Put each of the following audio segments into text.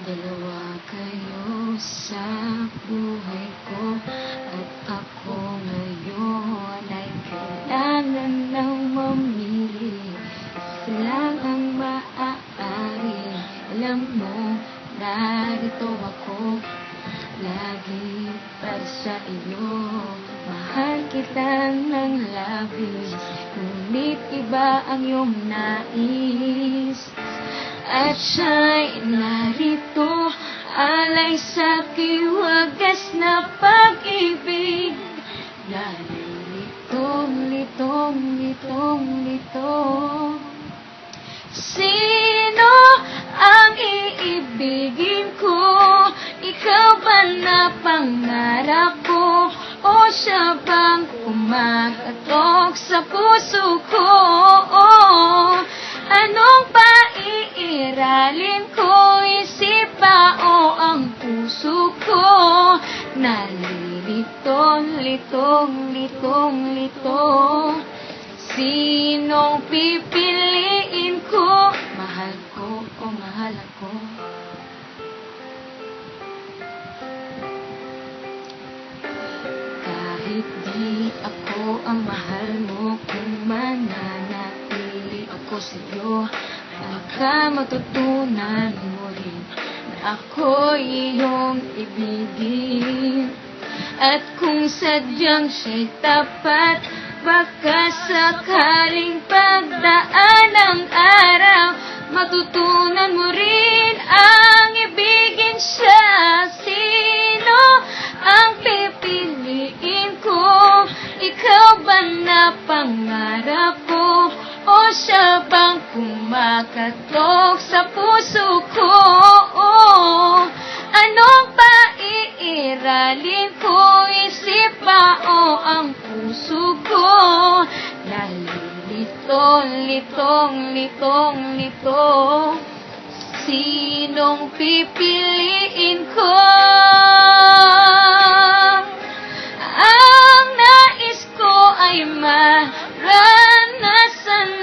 Dalawa kayo sa buhay ko, at ako ngayon ay kailangan ng mamili. Isa lang ang maaari. Alam mo, narito ako lagi para sa iyo. Mahal kita ng labis, ngunit iba ang iyong nais. At siya'y narito, alay sa kiwagas na pag-ibig. Nalilitong, litong. Sino ang iibigin ko? Ikaw ba na pangarap ko? O siya bang kumakatok sa puso ko? Anong paiiralin ko? Isip ba o ang puso ko? Nalilitong, litong. Sinong pipiliin ko? Mahal ko o mahal ako? Kahit di ako ang mahal mo, kung mananatili ako sa'yo, baka matutunan mo rin na ako iyong ibigin. At kung sadyang siya'y tapat, baka sakaling pagdaan ng araw, matutunan mo rin ang ibigin siya. Sino ang pipiliin ko? Ikaw ba na pangarap ko? O siya bang kumakatok sa puso ko? Anong paiiralin ko? Isip ba o ang puso ko? Litong. Sinong pipiliin ko? Ang nais ko ay maranasan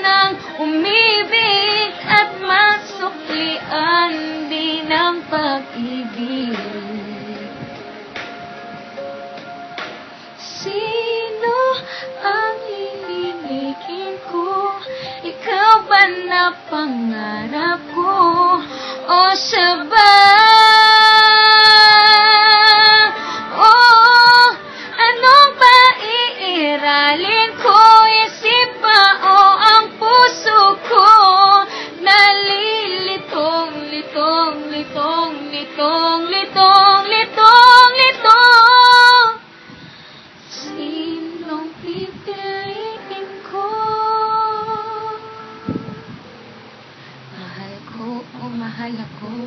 ng umibig at masuklian din ang pag-ibig. Sino ang iibigin ko? Ikaw ba na pangarap ko? O siya ba? Anong paiiralin ko? Isip ba o ang puso ko? Nalilitong, litong. Sinong pipiliin ko? Mahal ko o mahal ako?